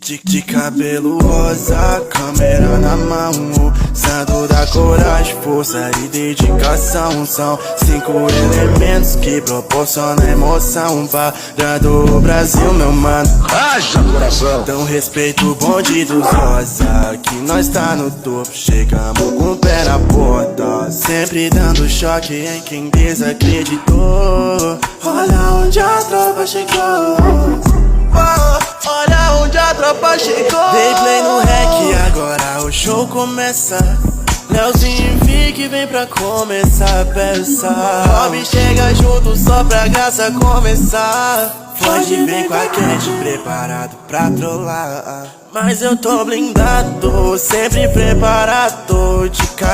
De cabelo rosa, câmera na mão, santo da coragem, força e dedicação. São 5 elementos que proporcionam emoção. Parando o Brasil, meu mano, Haja coração. dão respeito, bonde dos rosa, que nós tá no topo, chegamos com o pé na porta, sempre dando choque em quem desacreditou. Olha onde a tropa chegou, olha onde a tropa chegou. Dei play no rec, agora o show começa. Leozinho e Vic vem pra começar a peça. Bob chega junto só pra graça começar. Pode vir com a quente, preparado pra trollar. Mas eu tô blindado, sempre preparado de